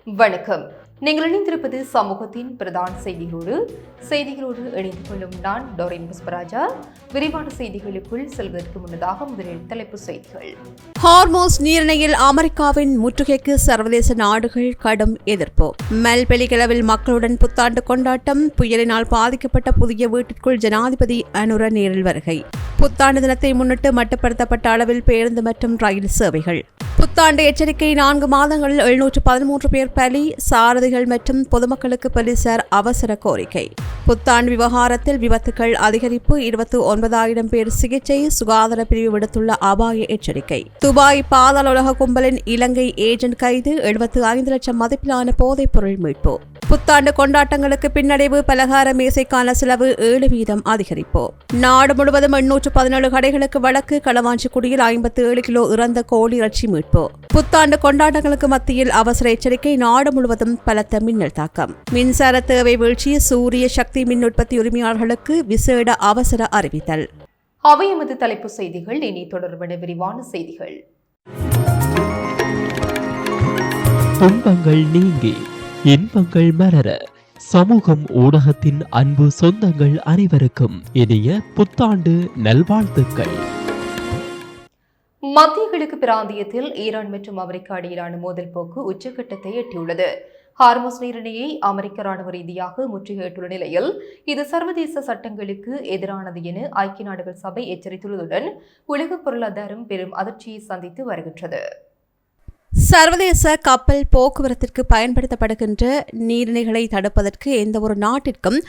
வணக்கம். நீங்கள் இணைந்திருப்பது சமூகத்தின் பிரதான செய்திகளோடு இணைந்து கொள்ளும் நான் டோரின் புஷ்பராஜா. விரிவான செய்திகளுக்குள் செல்வதற்கு முன்னதாக முதலில் தலைப்புச் செய்திகள். ஹார்மோஸ் நீரிணையில் அமெரிக்காவின் முற்றுகைக்கு சர்வதேச நாடுகள் கடும் எதிர்ப்பு. மெல்பெலிகளவில் மக்களுடன் புத்தாண்டு கொண்டாட்டம். புயலினால் பாதிக்கப்பட்ட புதிய வீட்டிற்குள் ஜனாதிபதி அனுர நேரில் வருகை. புத்தாண்டு தினத்தை முன்னிட்டு மட்டுப்படுத்தப்பட்ட அளவில் பேருந்து மற்றும் ரயில் சேவைகள். புத்தாண்டு எச்சரிக்கை 4 மாதங்களில் 713 பேர் பலி. சாரதிகள் மற்றும் பொதுமக்களுக்கு போலீசார் அவசர கோரிக்கை. புத்தாண்டு விவகாரத்தில் விபத்துக்கள் அதிகரிப்பு. 29,000 பேர் சிகிச்சை. சுகாதார பிரிவு விடுத்துள்ள அபாய எச்சரிக்கை. துபாய் பாதாள உலக கும்பலின் இலங்கை ஏஜென்ட் கைது. 75 லட்சம் மதிப்பிலான போதைப் பொருள் மீட்பு. புத்தாண்டு கொண்டாட்டங்களுக்கு பின்னடைவு. பலகார மேசைக்கான செலவு 7% அதிகரிப்பு. நாடு முழுவதும் 817 கடைகளுக்கு வழக்கு. களவாஞ்சிக்குடியில் 57 கிலோ இறந்த கோழி இறைச்சி மீட்பு. புத்தாண்டு கொண்டாட்டங்களுக்கு மத்தியில் அவசர எச்சரிக்கை. நாடு முழுவதும் பலத்த மின்னல் தாக்கம். மின்சார தேவை வீழ்ச்சி. சூரிய சக்தி மின் உற்பத்தி உரிமையாளர்களுக்கு விசேட அவசர அறிவித்தல். அவை எமது தலைப்புச் செய்திகள். இனி தொடர்பான விரிவான செய்திகள். துன்பங்கள் நீங்கி இன்பங்கள் மலர சமூகம் ஊடகத்தின் அன்பு சொந்தங்கள் அனைவருக்கும் இனிய புத்தாண்டு நல்வாழ்த்துக்கள். மத்திய கிழக்கு பிராந்தியத்தில் ஈரான் மற்றும் அமெரிக்கா இடையிலான மோதல் போக்கு உச்சக்கட்டத்தை எட்டியுள்ளது. ஹார்மோஸ் நீரிணையை அமெரிக்க ராணுவ ரீதியாக முற்றுகையிட்டுள்ள நிலையில் இது சர்வதேச சட்டங்களுக்கு எதிரானது என ஐக்கிய நாடுகள் சபை எச்சரித்துள்ளதுடன் உலக பொருளாதாரம் பெரும் அதிர்ச்சியை சந்தித்து வருகின்றது. சர்வதேச கப்பல் போக்குவரத்திற்கு பயன்படுத்தப்படுகின்ற நீரிணைகளை தடுப்பதற்கு எந்தவொரு நாட்டிற்கும்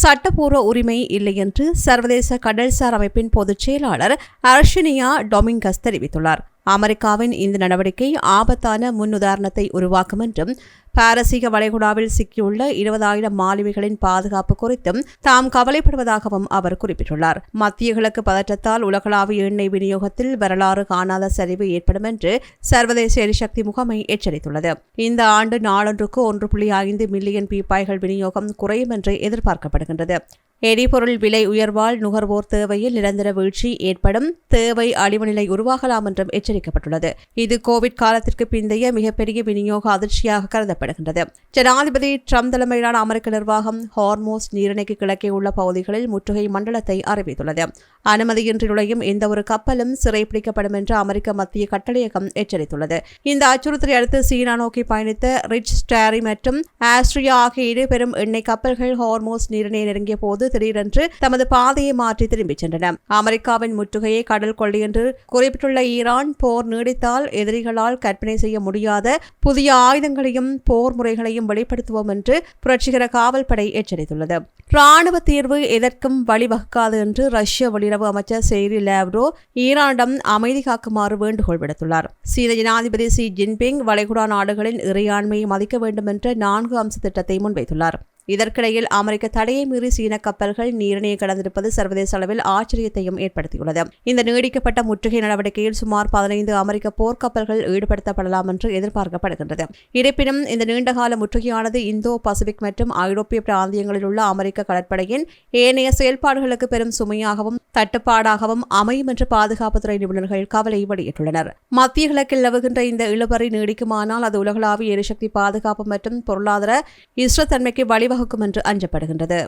சட்டப்பூர்வ உரிமை இல்லை என்று சர்வதேச கடல்சார் அமைப்பின் பொதுச் செயலாளர் அர்ஷினியா டொமிங்கஸ் தெரிவித்துள்ளார். அமெரிக்காவின் இந்த நடவடிக்கை ஆபத்தான முன்னுதாரணத்தை உருவாக்கும் என்றும் பாரசீக வளைகுடாவில் சிக்கியுள்ள 20,000 மாலுமிகளின் பாதுகாப்பு குறித்தும் தாம் கவலைப்படுவதாகவும் அவர் குறிப்பிட்டுள்ளார். மத்திய கிழக்கு பதற்றத்தால் உலகளாவிய எண்ணெய் விநியோகத்தில் வரலாறு காணாத சரிவு ஏற்படும் என்று சர்வதேச எரிசக்தி முகமை எச்சரித்துள்ளது. இந்த ஆண்டு நாளொன்றுக்கு 1.5 மில்லியன் பீப்பாய்கள் விநியோகம் குறையும் என்று எதிர்பார்க்கப்படுகின்றது. எரிபொருள் விலை உயர்வால் நுகர்வோர் தேவையில் நிரந்தர வீழ்ச்சி ஏற்படும். தேவை அழிவு நிலை உருவாகலாம் என்றும் எச்சரிக்கப்பட்டுள்ளது. இது கோவிட் காலத்திற்கு பிந்தைய மிகப்பெரிய விநியோக அதிர்ச்சியாக கருதப்படுகின்றது. ஜனாதிபதி ட்ரம்ப் தலைமையிலான அமெரிக்க நிர்வாகம் ஹார்மோஸ் நீரிணைக்கு கிழக்கே உள்ள பகுதிகளில் முற்றுகை மண்டலத்தை அறிவித்துள்ளது. அனுமதியின்றி நுழையும் எந்தவொரு கப்பலும் சிறைப்பிடிக்கப்படும் என்று அமெரிக்க மத்திய கட்டளையகம் எச்சரித்துள்ளது. இந்த அச்சுறுத்தலை அடுத்து சீனா நோக்கி பயணித்த ரிச் ஸ்டாரி மற்றும் ஆஸ்ட்ரியா ஆகிய 2 பெரும் எண்ணெய் கப்பல்கள் ஹார்மோஸ் நீரிணையை நெருங்கிய போது திடீரென்று தமது பாதையை மாற்றி திரும்பிச் சென்றன. அமெரிக்காவின் முற்றுகையை கடல் கொள்ளை என்று குறிப்பிட்டுள்ள ஈரான் போர் நீடித்தால் எதிரிகளால் கற்பனை செய்ய முடியாத புதிய ஆயுதங்களையும் போர் முறைகளையும் வெளிப்படுத்துவோம் என்று புரட்சிகர காவல்படை எச்சரித்துள்ளது. ராணுவ தீர்வு எதற்கும் வழிவகுக்காது என்று ரஷ்ய வெளியுறவு அமைச்சர் செர்கி லாவ்ரோவ் ஈரானிடம் அமைதி காக்குமாறு வேண்டுகோள் விடுத்துள்ளார். சீன ஜனாதிபதி ஷி ஜின்பிங் வளைகுடா நாடுகளின் இறையாண்மையை மதிக்க வேண்டும் என்ற 4 அம்ச திட்டத்தை முன்வைத்துள்ளார். இதற்கிடையில் அமெரிக்க தடையை மீறி சீன கப்பல்கள் நீரிணையை கடந்திருப்பது சர்வதேச அளவில் ஆச்சரியத்தையும் ஏற்படுத்தியுள்ளது. இந்த நீடிக்கப்பட்ட முற்றுகை நடவடிக்கையில் சுமார் 15 அமெரிக்க போர்க்கப்பல்கள் ஈடுபடுத்தப்படலாம் என்று எதிர்பார்க்கப்படுகின்றது. இருப்பினும் இந்த நீண்டகால முற்றுகையானது இந்தோ பசிபிக் மற்றும் ஐரோப்பிய பிராந்தியங்களில் உள்ள அமெரிக்க கடற்படையின் ஏனைய செயல்பாடுகளுக்கு பெரும் சுமையாகவும் தட்டுப்பாடாகவும் அமையும் என்று பாதுகாப்புத்துறை நிபுணர்கள் கவலை வெளியிட்டுள்ளனர். மத்திய கிழக்கில் நிலவுகின்ற இந்த இழுபறி நீடிக்குமானால் அது உலகளாவிய எரிசக்தி பாதுகாப்பு மற்றும் பொருளாதார ஸ்திரத்தன்மைக்கு வழிவகுக்கும் என்று அஞ்சப்படுகின்றது.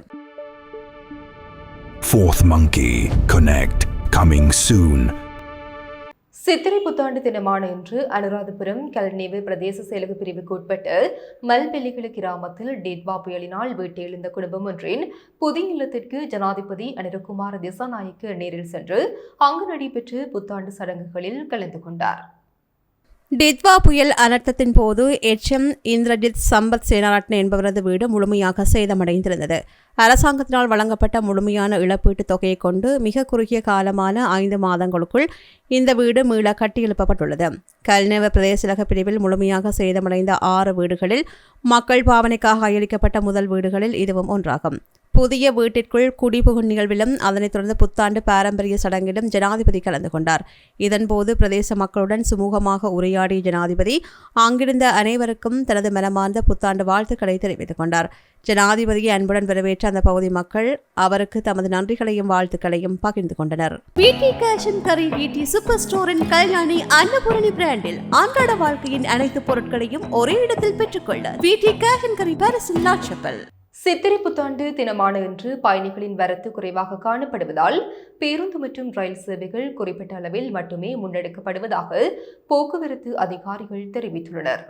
Fourth Monkey Connect coming soon. சித்திரை புத்தாண்டு தினமான இன்று அனுராதபுரம் கல்நேவு பிரதேச செயலக பிரிவுக்கு உட்பட்ட மல்பெல்லிகள கிராமத்தில் டிட்வா புயலினால் வீட்டு எழுந்த குடும்பம் ஒன்றின் புதிய இல்லத்திற்கு ஜனாதிபதி அனுரகுமார திசாநாயக்க நேரில் சென்று அங்கு நடைபெற்ற புத்தாண்டு சடங்குகளில் கலந்து கொண்டார். டிட்வா புயல் அனர்த்தத்தின் போது எச்எம் இந்திரஜித் சம்பத் சேனாரட்ன என்பவரது வீடு முழுமையாக சேதமடைந்திருந்தது. அரசாங்கத்தினால் வழங்கப்பட்ட முழுமையான இழப்பீட்டுத் தொகையை கொண்டு மிக குறுகிய காலமான 5 மாதங்களுக்குள் இந்த வீடு மீள கட்டியெழுப்பப்பட்டுள்ளது. கல்நேவ பிரதேச பிரிவில் முழுமையாக சேதமடைந்த 6 வீடுகளில் மக்கள் பாவனைக்காக அளிக்கப்பட்ட முதல் வீடுகளில் இதுவும் ஒன்றாகும். புதிய வீட்டிற்குள் குடிபுகும் நிகழ்விலும் அதனைத் தொடர்ந்து புத்தாண்டு பாரம்பரிய சடங்கிலும் ஜனாதிபதி கலந்து கொண்டார். இதன்போது பிரதேச மக்களுடன் சுமூகமாக உரையாடிய ஜனாதிபதி அங்கிருந்த அனைவருக்கும் தனது மனமார்ந்த புத்தாண்டு வாழ்த்துக்களை தெரிவித்துக் கொண்டார். ஜனாதிபதியை அன்புடன் வரவேற்ற அந்த பகுதி மக்கள் அவருக்கு தமது நன்றிகளையும் வாழ்த்துக்களையும் பகிர்ந்து கொண்டனர். வீட்டி கேஷ் அண்ட் கரி வீட்டி சூப்பர் ஸ்டோரின் கல்யாணி அன்னபூரணி பிராண்டில் அன்றாட வாழ்க்கையின் அனைத்து பொருட்களையும் ஒரே இடத்தில் பெற்றுக்கொள்ள வீட்டி கேஷ் அண்ட் கரி பாரிஸில் லாட்சப்பல். சித்திரை புத்தாண்டு தினமான இன்று பயணிகளின் வரத்து குறைவாக காணப்படுவதால் பேருந்து மற்றும் ரயில் சேவைகள் குறிப்பிட்ட அளவில் மட்டுமே முன்னெடுக்கப்படுவதாக போக்குவரத்து அதிகாரிகள் தெரிவித்துள்ளனர்.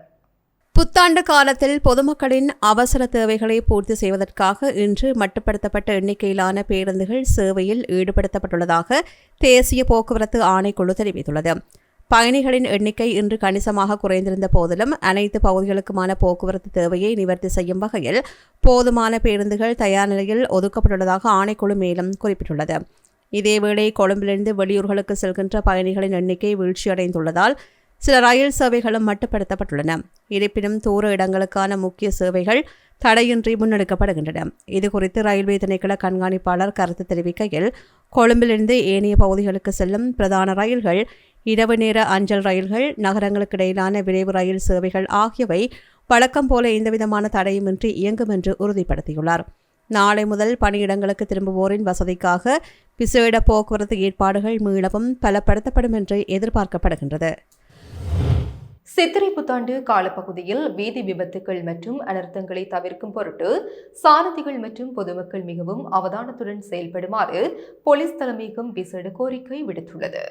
புத்தாண்டு காலத்தில் பொதுமக்களின் அவசர தேவைகளை பூர்த்தி செய்வதற்காக இன்று மட்டுப்படுத்தப்பட்ட எண்ணிக்கையிலான பேருந்துகள் சேவையில் ஈடுபடுத்தப்பட்டுள்ளதாக தேசிய போக்குவரத்து ஆணைக்குழு தெரிவித்துள்ளது. பயணிகளின் எண்ணிக்கை இன்று கணிசமாக குறைந்திருந்த போதிலும் அனைத்து பகுதிகளுக்குமான போக்குவரத்து தேவையை நிவர்த்தி செய்யும் வகையில் போதுமான பேருந்துகள் தயார் நிலையில் ஒதுக்கப்பட்டுள்ளதாக ஆணைக்குழு மேலும் குறிப்பிட்டுள்ளது. இதேவேளை கொழும்பிலிருந்து வெளியூர்களுக்கு செல்கின்ற பயணிகளின் எண்ணிக்கை வீழ்ச்சியடைந்துள்ளதால் சில ரயில் சேவைகளும் மட்டுப்படுத்தப்பட்டுள்ளன. இருப்பினும் தூர இடங்களுக்கான முக்கிய சேவைகள் தடையின்றி முன்னெடுக்கப்படுகின்றன. இதுகுறித்து ரயில்வே திணைக்கள கண்காணிப்பாளர் கருத்து தெரிவிக்கையில், கொழும்பிலிருந்து ஏனைய பகுதிகளுக்கு செல்லும் பிரதான ரயில்கள், இரவு நேர அஞ்சல் ரயில்கள், நகரங்களுக்கு இடையிலான விரைவு ரயில் சேவைகள் ஆகியவை வழக்கம் போல எந்தவிதமான தடையுமின்றி இயங்கும் என்று உறுதிப்படுத்தியுள்ளார். நாளை முதல் பணியிடங்களுக்கு திரும்புவோரின் வசதிக்காக விசேட போக்குவரத்து ஏற்பாடுகள் மீளவும் பலப்படுத்தப்படும் என்று எதிர்பார்க்கப்படுகின்றது. சித்திரை புத்தாண்டு காலப்பகுதியில் வீதி விபத்துகள் மற்றும் அனர்த்தங்களை தவிர்க்கும் பொருட்டு சாரதிகள் மற்றும் பொதுமக்கள் மிகவும் அவதானத்துடன் செயல்படுமாறு போலீஸ் தலைமையகம் விசேட கோரிக்கை விடுத்துள்ளது.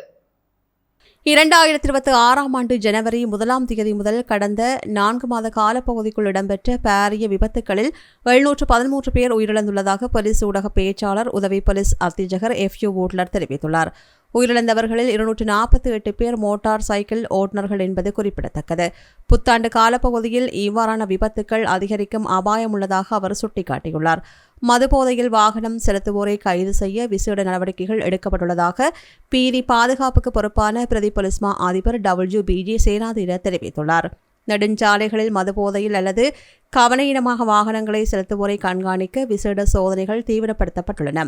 2026 ஆண்டு ஜனவரி 1 தேதி முதல் கடந்த 4 மாத காலப்பகுதிக்குள் இடம்பெற்ற பாரிய விபத்துகளில் 713 பேர் உயிரிழந்துள்ளதாக போலீஸ் ஊடக பேச்சாளர் உதவி போலீஸ் அத்தியட்சகர் FU வூட்லர் தெரிவித்துள்ளார். உயிரிழந்தவர்களில் 248 பேர் மோட்டார் சைக்கிள் ஓட்டுநர்கள் என்பது குறிப்பிடத்தக்கது. புத்தாண்டு காலப்பகுதியில் இவ்வாறான விபத்துக்கள் அதிகரிக்கும் அபாயம் உள்ளதாக அவர் சுட்டிக்காட்டியுள்ளார். மதுபோதையில் வாகனம் செலுத்துவோரை கைது செய்ய விசேட நடவடிக்கைகள் எடுக்கப்பட்டுள்ளதாக பீதி பாதுகாப்புக்கு பொறுப்பான பிரதி போலீஸ் மா அதிபர் WBG சேனாதீர தெரிவித்துள்ளார். நெடுஞ்சாலைகளில் மதுபோதையில் அல்லது கவனயீனமாக வாகனங்களை செலுத்துவோரை கண்காணிக்க விசேட சோதனைகள் தீவிரப்படுத்தப்பட்டுள்ளன.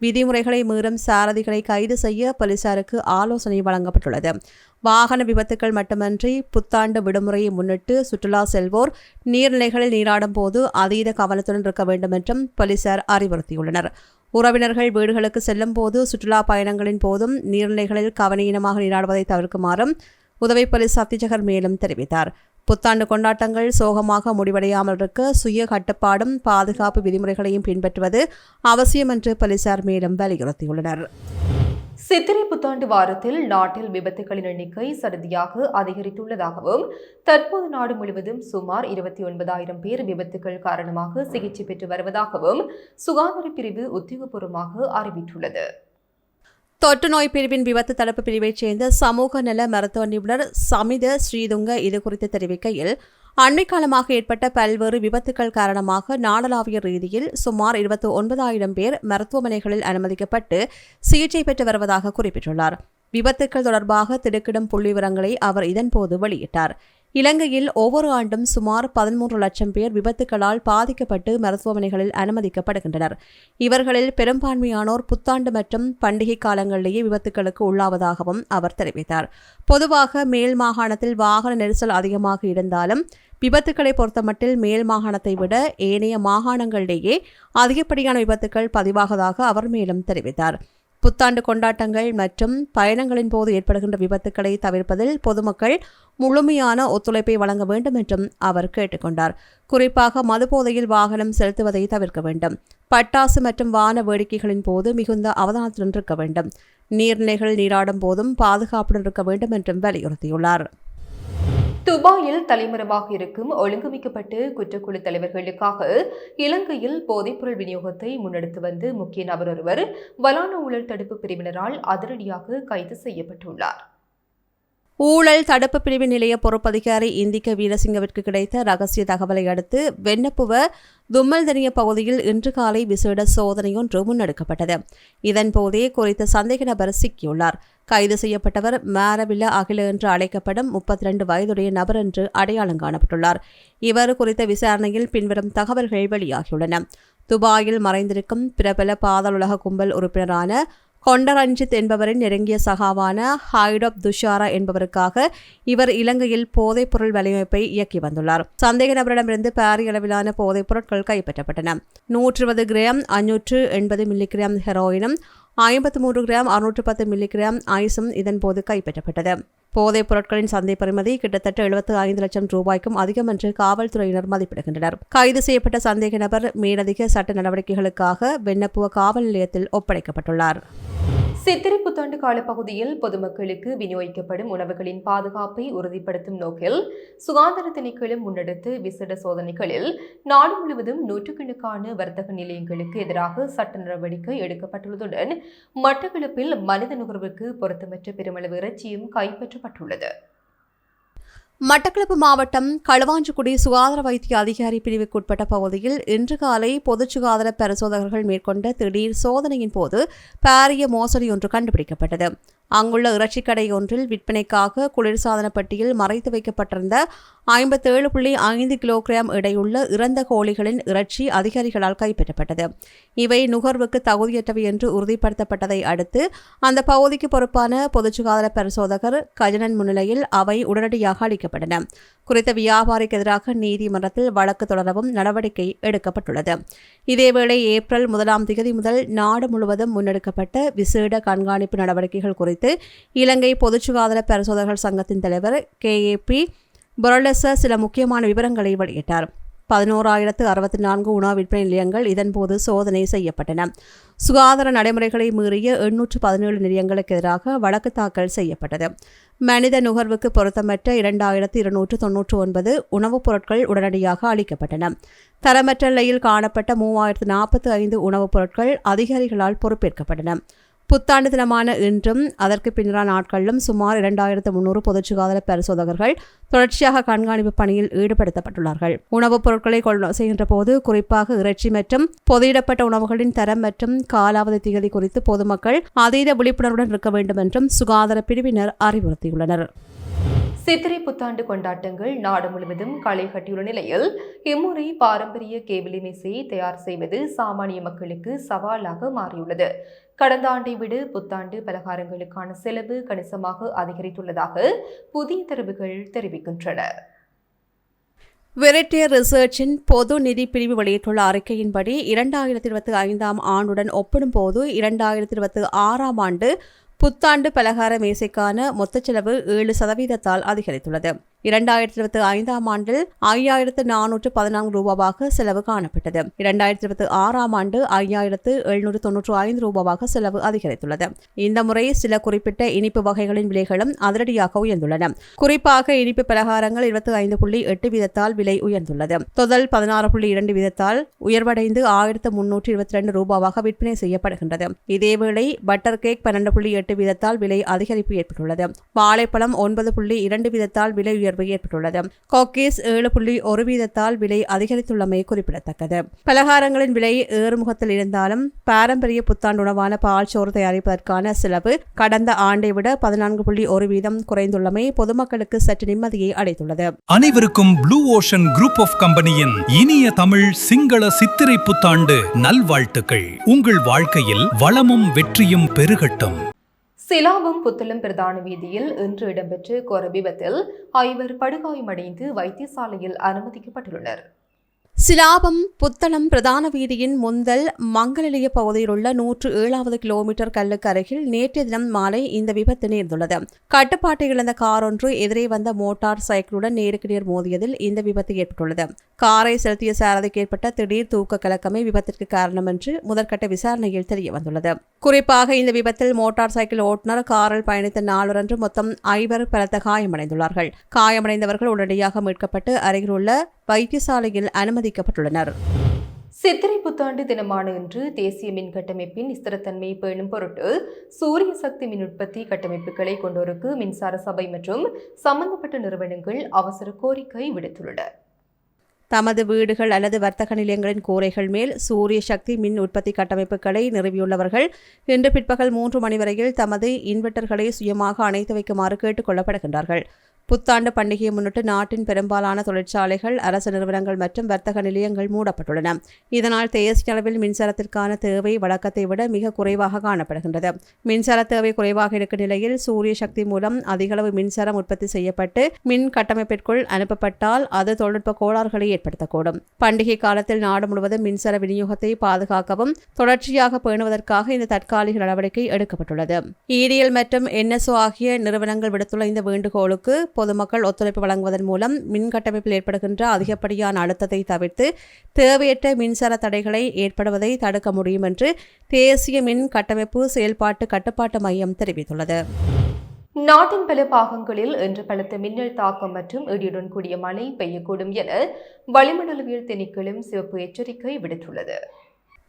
விதிமுறைகளை மீறும் சாரதிகளை கைது செய்ய போலீசாருக்கு ஆலோசனை வழங்கப்பட்டுள்ளது. வாகன விபத்துக்கள் மட்டுமன்றி புத்தாண்டு விடுமுறையை முன்னிட்டு சுற்றுலா செல்வோர் நீர்நிலைகளில் நீராடும் போது அதீத கவனத்துடன் இருக்க வேண்டும் என்றும் போலீசார் அறிவுறுத்தியுள்ளனர். உறவினர்கள் வீடுகளுக்கு செல்லும் போது சுற்றுலா பயணங்களின் போதும் நீர்நிலைகளில் கவனயீனமாக நீராடுவதை தவிர்க்குமாறும் உதவி போலீஸ் அத்தியட்சகர் மேலும் தெரிவித்தார். புத்தாண்டு கொண்டாட்டங்கள் சோகமாக முடிவடையாமல் இருக்க சுய கட்டுப்பாடும் பாதுகாப்பு விதிமுறைகளையும் பின்பற்றுவது அவசியம் என்று போலீசார் மேலும் வலியுறுத்தியுள்ளனர். சித்திரை புத்தாண்டு வாரத்தில் நாட்டில் விபத்துகளின் எண்ணிக்கை சடுதியாக அதிகரித்துள்ளதாகவும் தற்போது நாடு முழுவதும் சுமார் 29,000 பேர் விபத்துகள் காரணமாக சிகிச்சை பெற்று வருவதாகவும் சுகாதார பிரிவு உத்தியோகபூர்வமாக அறிவித்துள்ளது. தொற்று நோய் பிரிவின் விபத்து தடுப்பு பிரிவைச் சேர்ந்த சமூக நல மருத்துவ நிபுணர் சமித ஸ்ரீதுங்க இதுகுறித்து தெரிவிக்கையில், அண்மை காலமாக ஏற்பட்ட பல்வேறு விபத்துக்கள் காரணமாக நாடளாவிய ரீதியில் சுமார் 29,000 பேர் மருத்துவமனைகளில் அனுமதிக்கப்பட்டு சிகிச்சை பெற்று வருவதாக குறிப்பிட்டுள்ளார். விபத்துக்கள் தொடர்பாக திடுக்கிடும் புள்ளிவிவரங்களை அவர் இதன்போது வெளியிட்டார். இலங்கையில் ஒவ்வொரு ஆண்டும் சுமார் 13 லட்சம் பேர் விபத்துக்களால் பாதிக்கப்பட்டு மருத்துவமனைகளில் அனுமதிக்கப்படுகின்றனர். இவர்களில் பெரும்பான்மையானோர் புத்தாண்டு மற்றும் பண்டிகை காலங்களிலேயே விபத்துக்களுக்கு உள்ளாவதாகவும் அவர் தெரிவித்தார். பொதுவாக மேல் மாகாணத்தில் வாகன நெரிசல் அதிகமாக இருந்தாலும் விபத்துக்களை பொறுத்தமட்டில் மேல் மாகாணத்தை விட ஏனைய மாகாணங்களிலேயே அதிகப்படியான விபத்துக்கள் பதிவாவதாக அவர் மேலும் தெரிவித்தார். புத்தாண்டு கொண்டாட்டங்கள் மற்றும் பயணங்களின் போது ஏற்படுகின்ற விபத்துக்களை தவிர்ப்பதில் பொதுமக்கள் முழுமையான ஒத்துழைப்பை வழங்க வேண்டும் என்றும் அவர் கேட்டுக்கொண்டார். குறிப்பாக மதுபோதையில் வாகனம் செலுத்துவதை தவிர்க்க வேண்டும். பட்டாசு மற்றும் வான வேடிக்கைகளின் போது மிகுந்த அவதானத்துடன் இருக்க வேண்டும். நீர்நிலைகளில் நீராடும் போதும் பாதுகாப்புடன் இருக்க வேண்டும் என்றும் வலியுறுத்தியுள்ளார். துபாயில் தலைமறைவாக இருக்கும் ஒழுங்கமைக்கப்பட்ட குற்றக்குழு தலைவர்களுக்காக இலங்கையில் போதைப்பொருள் விநியோகத்தை முன்னெடுத்து வந்து முக்கிய நபர் ஒருவர் வலான ஊழல் தடுப்பு பிரிவினரால் அதிரடியாக கைது செய்யப்பட்டுள்ளார். ஊழல் தடுப்பு பிரிவு நிலைய பொறுப்பதிகாரி இந்திக்க வீரசிங்கவிற்கு கிடைத்த ரகசிய தகவலை அடுத்து வெண்ணப்புவ தும்மல்தனிய பகுதியில் இன்று காலை விசேட சோதனையொன்று முன்னெடுக்கப்பட்டது. இதன்போதே குறித்த சந்தேக நபர் சிக்கியுள்ளார். கைது செய்யப்பட்டவர் மாரவில்ல அகில என்று அழைக்கப்படும் 32 வயதுடைய நபர் என்று அடையாளம் காணப்பட்டுள்ளார். இவர் குறித்த விசாரணையில் பின்வரும் தகவல்கள் வெளியாகியுள்ளன. துபாயில் மறைந்திருக்கும் பிரபல பாதாளுலக கும்பல் உறுப்பினரான கொண்டரஞ்சித் என்பவரின் நெருங்கிய சகாவான ஹைடப் துஷாரா என்பவருக்காக இவர் இலங்கையில் போதைப்பொருள் வலையமைப்பை இயக்கி வந்துள்ளார். சந்தேக நபரிடமிருந்து பாரிய அளவிலான போதைப் பொருட்கள் கைப்பற்றப்பட்டன. 120 கிராம் 580 மில்லிகிராம் ஹெரோயினும் 53 கிராம் 610 மில்லிகிராம் ஐஸும் இதன்போது கைப்பற்றப்பட்டது. போதைப் பொருட்களின் சந்தை பெறுமதி கிட்டத்தட்ட 75 லட்சம் ரூபாய்க்கும் அதிகம் என்று காவல்துறையினர் மதிப்பிடுகின்றனர். கைது செய்யப்பட்ட சந்தேக நபர் மேலதிக சட்ட நடவடிக்கைகளுக்காக வெண்ணப்புவ காவல் நிலையத்தில் ஒப்படைக்கப்பட்டுள்ளார். சித்திரை புத்தாண்டு காலப்பகுதியில் பொதுமக்களுக்கு விநியோகிக்கப்படும் உணவுகளின் பாதுகாப்பை உறுதிப்படுத்தும் நோக்கில் சுகாதார திணைக்களம் முன்னெடுத்து விசேட சோதனைகளில் நாடு முழுவதும் நூற்றுக்கணக்கான வர்த்தக நிலையங்களுக்கு எதிராக சட்ட நடவடிக்கை எடுக்கப்பட்டுள்ளதுடன் மட்டக்களப்பில் மனித நுகர்வுக்கு பொருத்தமற்ற பெருமளவு இறைச்சியும் கைப்பற்றப்பட்டுள்ளது. மட்டக்களப்பு மாவட்டம் களுவாஞ்சிக்குடி சுகாதார வைத்திய அதிகாரி பிரிவுக்குட்பட்ட பகுதியில் இன்று காலை பொது சுகாதார பரிசோதகர்கள் மேற்கொண்ட திடீர் சோதனையின் போது பாரிய மோசடி ஒன்று கண்டுபிடிக்கப்பட்டது. அங்குள்ள இறைச்சிக்கடை ஒன்றில் விற்பனைக்காக குளிர்சாதன பெட்டியில் மறைத்து வைக்கப்பட்டிருந்த 57.5 கிலோகிராம் எடையுள்ள இறந்த கோழிகளின் இறைச்சி அதிகாரிகளால் கைப்பற்றப்பட்டது. இவை நுகர்வுக்கு தகுதியற்றவை என்று உறுதிப்படுத்தப்பட்டதை அடுத்து அந்த பகுதிக்கு பொறுப்பான பொது சுகாதார பரிசோதகர் கஜனன் முன்னிலையில் அவை உடனடியாக அளிக்கப்பட்டன. குறித்த வியாபாரிக்கு எதிராக நீதிமன்றத்தில் வழக்கு தொடரவும் நடவடிக்கை எடுக்கப்பட்டுள்ளது. இதேவேளை ஏப்ரல் 1ஆம் தேதி முதல் நாடு முழுவதும் முன்னெடுக்கப்பட்ட விசேட கண்காணிப்பு நடவடிக்கைகள் குறித்து இலங்கை பொது சுகாதார பரிசோதகர்கள் சங்கத்தின் தலைவர் KAP பொரலெச சில முக்கியமான விவரங்களை வெளியிட்டார். 11,064 உணவு விற்பனை நிலையங்கள் இதன்போது சோதனை செய்யப்பட்டன. சுகாதார நடைமுறைகளை மீறிய 817 நிலையங்களுக்கு எதிராக வழக்கு தாக்கல் செய்யப்பட்டது. மனித நுகர்வுக்கு பொருத்தமற்ற 2,299 உணவுப் பொருட்கள் உடனடியாக அளிக்கப்பட்டன. தரமற்ற நிலையில் காணப்பட்ட 3,045 உணவுப் பொருட்கள் அதிகாரிகளால் பொறுப்பேற்கப்பட்டன. புத்தாண்டு தினமான இன்றும் அதற்கு பின்னரான நாட்களிலும் சுமார் 2,300 பொது சுகாதார பரிசோதகர்கள் தொடர்ச்சியாக கண்காணிப்பு பணியில் ஈடுபடுத்தப்பட்டுள்ளார்கள். உணவுப் பொருட்களை கொள்வனவு செய்கின்ற போது குறிப்பாக இறைச்சி மற்றும் பொதியிடப்பட்ட உணவுகளின் தரம் மற்றும் காலாவதி திகதி குறித்து பொதுமக்கள் அதீத விழிப்புணர்வுடன் இருக்க வேண்டும் என்றும் சுகாதார பிரிவினர் அறிவுறுத்தியுள்ளனர். சித்திரை புத்தாண்டு கொண்டாட்டங்கள் நாடு முழுவதும் களை கட்டியுள்ள நிலையில் இம்முறை பாரம்பரிய கேபிளி மேசையை தயார் செய்வது சாமானிய மக்களுக்கு சவாலாக மாறியுள்ளது. கடந்த ஆண்டை விட புத்தாண்டு பலகாரங்களுக்கான செலவு கணிசமாக அதிகரித்துள்ளதாக புதிய தரவுகள் தெரிவிக்கின்றன. வெரிட்டியர் ரிசர்ச்சின் பொது நிதி பிரிவு வெளியிட்டுள்ள அறிக்கையின்படி 2025ஆம் ஆண்டுடன் ஒப்பிடும்போது 2026ஆம் ஆண்டு புத்தாண்டு பலகார மேசைக்கான மொத்த செலவு 7% அதிகரித்துள்ளது. 2025ஆம் ஆண்டில் 5,414 ரூபாவாக செலவு காணப்பட்டது. 2026ஆம் ஆண்டு 5,795 ரூபாவாக செலவு அதிகரித்துள்ளது. இந்த முறை சில குறிப்பிட்ட இனிப்பு வகைகளின் விலைகளும் அதிரடியாக உயர்ந்துள்ளன. குறிப்பாக இனிப்பு பலகாரங்கள் 25.8% விலை உயர்ந்துள்ளது. தொதல் 16.2% உயர்வடைந்து 1,322 ரூபாவாக விற்பனை செய்யப்படுகின்றது. இதேவேளை பட்டர் கேக் 12.8% விலை அதிகரிப்பு ஏற்பட்டுள்ளது. வாழைப்பழம் 9.2% விலை உயர்வு ஏற்பட்டுள்ளது. கோக்கீஸ் 7.1% விலை அதிகரித்துள்ளமை குறிப்பிடத்தக்கது. பலகாரங்களின் விலை ஏறுமுகத்தில் இருந்தாலும் பாரம்பரிய புத்தாண்டு உணவான பால் சோறு தயாரிப்பதற்கான செலவு கடந்த ஆண்டை விட 14.1% குறைந்துள்ளமை பொதுமக்களுக்கு சற்று நிம்மதியை அளித்துள்ளது. அனைவருக்கும் ப்ளூ ஓஷன் குரூப் ஆஃப் கம்பெனியின் இனிய தமிழ் சிங்கள சித்திரை புத்தாண்டு நல்வாழ்த்துக்கள். உங்கள் வாழ்க்கையில் வளமும் வெற்றியும் பெருகட்டும். சிலாபம் புத்தளம் பிரதான வீதியில் இன்று இடம்பெற்ற கோர விபத்தில் 5 படுகாயமடைந்து வைத்தியசாலையில் அனுமதிக்கப்பட்டுள்ளனர். சிலாபம் புத்தளம் பிரதான வீதியின் முந்தல் மங்கலநிலைய பகுதியில் உள்ள 107வது கிலோமீட்டர் கல்லுக்கு அருகில் நேற்றைய தினம் மாலை இந்த விபத்து நேர்ந்துள்ளது. கட்டுப்பாட்டை இழந்த கார் ஒன்று எதிரே வந்த மோட்டார் சைக்கிளுடன் நேருக்கு நேர் மோதியதில் இந்த விபத்து ஏற்பட்டுள்ளது. காரை செலுத்திய சாரதிக்கு ஏற்பட்ட திடீர் தூக்க கலக்கமே விபத்திற்கு காரணம் என்று முதற்கட்ட விசாரணையில் தெரிய வந்துள்ளது. குறிப்பாக இந்த விபத்தில் மோட்டார் சைக்கிள் ஓட்டுநர், காரில் பயணித்த 4 என்று மொத்தம் 5 பலத்த காயமடைந்துள்ளார்கள். காயமடைந்தவர்கள் உடனடியாக மீட்கப்பட்டு அருகிலுள்ள வைத்தியசாலையில் அனுமதிக்கப்பட்டுள்ளனர். சித்திரை புத்தாண்டு தினமான இன்று தேசிய மின் கட்டமைப்பின் ஸ்திரத்தன்மை பேணும் பொருட்டு சூரிய சக்தி மின் உற்பத்தி கட்டமைப்புகளை கொண்டோருக்கு மின்சார சபை மற்றும் சம்பந்தப்பட்ட நிறுவனங்கள் அவசர கோரிக்கை விடுத்துள்ளன. தமது வீடுகள் அல்லது வர்த்தக நிலையங்களின் கூரைகள் மேல் சூரிய சக்தி மின் உற்பத்தி கட்டமைப்புகளை நிறுவியுள்ளவர்கள் இன்று பிற்பகல் 3 மணி வரையில் தமது இன்வெர்ட்டர்களை சுயமாக அணைத்து வைக்குமாறு கேட்டுக் கொள்ளப்படுகின்றார்கள். புத்தாண்டு பண்டிகையை முன்னிட்டு நாட்டின் பெரும்பாலான தொழிற்சாலைகள், அரசு நிறுவனங்கள் மற்றும் வர்த்தக நிலையங்கள் மூடப்பட்டுள்ளன. இதனால் தேசிய அளவில் மின்சாரத்திற்கான தேவை வழக்கத்தை விட மிக குறைவாக காணப்படுகின்றது. மின்சார தேவை குறைவாக இருக்கும் நிலையில் சூரிய சக்தி மூலம் அதிகளவு மின்சாரம் உற்பத்தி செய்யப்பட்டு மின் கட்டமைப்பிற்குள் அனுப்பப்பட்டால் அது தொழில்நுட்ப கோளாறுகளை ஏற்படுத்தக்கூடும். பண்டிகை காலத்தில் நாடு முழுவதும் மின்சார விநியோகத்தை பாதுகாக்கவும் தொடர்ச்சியாக பேணுவதற்காக இந்த தற்காலிக நடவடிக்கை எடுக்கப்பட்டுள்ளது. EDL மற்றும் NSO ஆகிய நிறுவனங்கள் விடுத்துள்ள இந்த வேண்டுகோளுக்கு பொதுமக்கள் ஒத்துழைப்பு வழங்குவதன் மூலம் மின் கட்டமைப்பில் ஏற்படுகின்ற அதிகப்படியான அழுத்தத்தை தவிர்த்து தேவையற்ற மின்சார தடைகளை ஏற்படுவதை தடுக்க முடியும் என்று தேசிய மின் கட்டமைப்பு செயல்பாட்டு கட்டுப்பாட்டு மையம் தெரிவித்துள்ளது. நாட்டின் பல பாகங்களில் இன்று பலத்த மின்னல் தாக்கம் மற்றும் இடியுடன் கூடிய மழை பெய்யக்கூடும் என வளிமண்டலவியல் திணைக்களம் சிவப்பு எச்சரிக்கை விடுத்துள்ளது.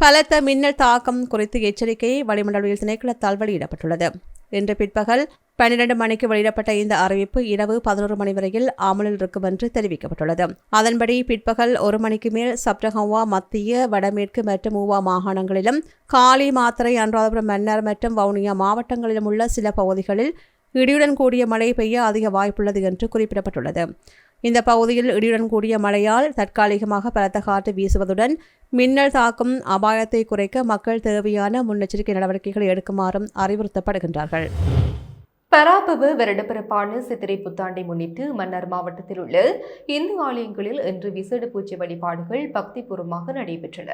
பலத்த மின்னல் தாக்கம் குறித்து எச்சரிக்கை வளிமண்டலவியல் திணைக்களத்தால் வெளியிடப்பட்டுள்ளது. இன்று பிற்பகல் 12 மணிக்கு வெளியிடப்பட்ட இந்த அறிவிப்பு இரவு 11 மணி வரையில் அமலில் இருக்கும் என்று தெரிவிக்கப்பட்டுள்ளது. அதன்படி பிற்பகல் 1 மணிக்கு மேல் சப்ரகமுவா, மத்திய, வடமேற்கு மற்றும் ஊவா மாகாணங்களிலும், காலி, மாத்தறை, அனுராதபுரம், மன்னார் மற்றும் வவுனியா மாவட்டங்களிலும் உள்ள சில பகுதிகளில் இடியுடன் கூடிய மழை பெய்ய அதிக வாய்ப்புள்ளது என்று குறிப்பிடப்பட்டுள்ளது. இந்த பகுதியில் இடியுடன் கூடிய மழையால் தற்காலிகமாக பலத்த காற்று வீசுவதுடன் மின்னல் தாக்கும் அபாயத்தை குறைக்க மக்கள் தேவையான முன்னெச்சரிக்கை நடவடிக்கைகளை எடுக்குமாறும் அறிவுறுத்தப்படுகின்றார்கள். பராபவ வருடப்பிறப்பான சித்திரை புத்தாண்டை முன்னிட்டு மன்னார் மாவட்டத்தில் உள்ள இந்து ஆலயங்களில் இன்று விசேட பூஜை வழிபாடுகள் பக்திபூர்வமாக நடைபெற்றன.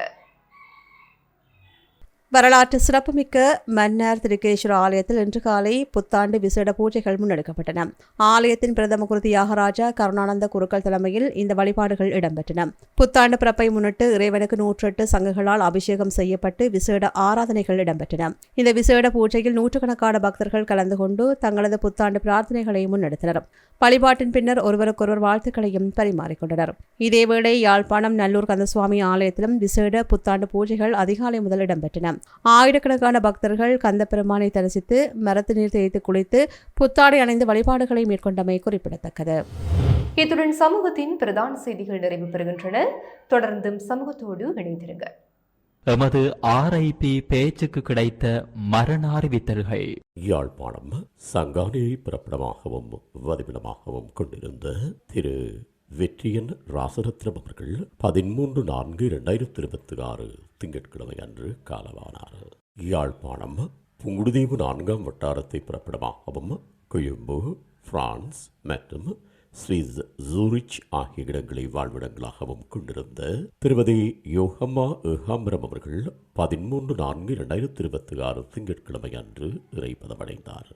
வரலாற்று சிறப்புமிக்க மன்னார் திருக்கேஸ்வர ஆலயத்தில் இன்று காலை புத்தாண்டு விசேட பூஜைகள் முன்னெடுக்கப்பட்டன. ஆலயத்தின் பிரதம குரு தியாகராஜா கருணானந்த குருக்கள் தலைமையில் இந்த வழிபாடுகள் இடம்பெற்றன. புத்தாண்டு பிறப்பை முன்னிட்டு இறைவனுக்கு 108 சங்குகளால் அபிஷேகம் செய்யப்பட்டு விசேட ஆராதனைகள் இடம்பெற்றன. இந்த விசேட பூஜையில் நூற்றுக்கணக்கான பக்தர்கள் கலந்து கொண்டு தங்களது புத்தாண்டு பிரார்த்தனைகளை முன்னெடுத்தனர். வழிபாட்டின் பின்னர் ஒருவருக்கொருவர் வாழ்த்துக்களையும் பரிமாறிக்கொண்டனர். இதேவேளை யாழ்ப்பாணம் நல்லூர் கந்தசுவாமி ஆலயத்திலும் விசேட புத்தாண்டு பூஜைகள் அதிகாலை முதல் இடம்பெற்றன. ஆயிரக்கணக்கான பக்தர்கள் கந்த பெருமானை தரிசித்து மரத்து நீர் தேய்த்து குளித்து புத்தாடை அணிந்து வழிபாடுகளை மேற்கொண்டமை குறிப்பிடத்தக்கது. இத்துடன் சமூகத்தின் பிரதான செய்திகள் நிறைவு பெறுகின்றன. தொடர்ந்தும் சமூகத்தோடு இணைந்திருங்கள். எமது RIP பேச்சுக்கு கிடைத்த மரண அறிவித்தல்கள். யாழ்ப்பாணம் சங்கானை பிறப்பிடமாகவும் வதிவிடமாகவும் கொண்டிருந்த திரு வெற்றியன் ராசரத்னம் அவர்கள் 13/4/2026 திங்கட்கிழமை அன்று காலமானார். யாழ்ப்பாணம் புங்குடுதீவு 4ஆம் வட்டாரத்தை பிறப்பிடமாகவும் கொழும்பு, பிரான்ஸ் மற்றும் ஸ்விஸ், ஜூரிச் ஆகிய இடங்களை வாழ்விடங்களாகவும் கொண்டிருந்த திருமதி யோகம்மா ஏகாம்பரம் அவர்கள் 13/4/2026 திங்கட்கிழமை அன்று இறைப்பதமடைந்தார்.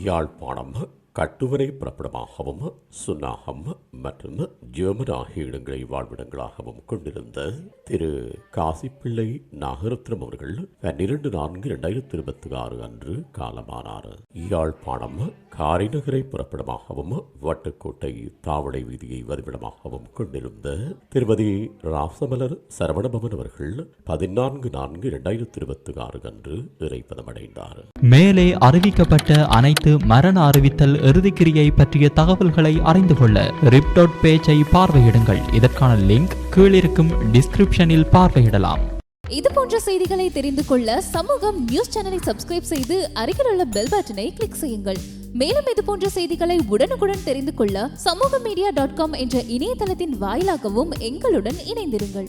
யாழ்ப்பாணம் கட்டுவரை பிறப்பிடமாகவும் சுன்னாகம் மற்றும் ஜெர்மன் ஆகிய இடங்களை வாழ்விடங்களாகவும் கொண்டிருந்த திரு காசிப்பிள்ளை நாகரத்னம் அவர்கள் 12/4/2026 அன்று காலமானார். யாழ்ப்பாணம் காரைநகரை பிறப்பிடமாகவும் வட்டுக்கோட்டை தாவடை வீதியை வதிவிடமாகவும் கொண்டிருந்த திருமதி ராசமலர் சரவணபவன் அவர்கள் 14/4/2026 அன்று இறைப்பதமடைந்தார். மேலே அறிவிக்கப்பட்ட அனைத்து மரண அறிவித்தல் இறுதிக்கிரியை பற்றிய தகவல்களை அறிந்து கொள்ள ரிப்டாட் பேஜை பார்வையிடுங்கள். இதற்கான லிங்க் கீழிருக்கும் டிஸ்கிரிப்ஷனில் பார்வையிடலாம். இது போன்ற செய்திகளை தெரிந்து கொள்ள சமூகம் நியூஸ் சேனலை சப்ஸ்கிரைப் செய்து அருகில் உள்ள பெல் பட்டனை கிளிக் செய்யுங்கள். மேலும் இது போன்ற செய்திகளை உடனுக்குடன் தெரிந்து கொள்ள சமூகமீடியா.com என்ற இணையதளத்தின் வாயிலாகவும் எங்களுடன் இணைந்திருங்கள்.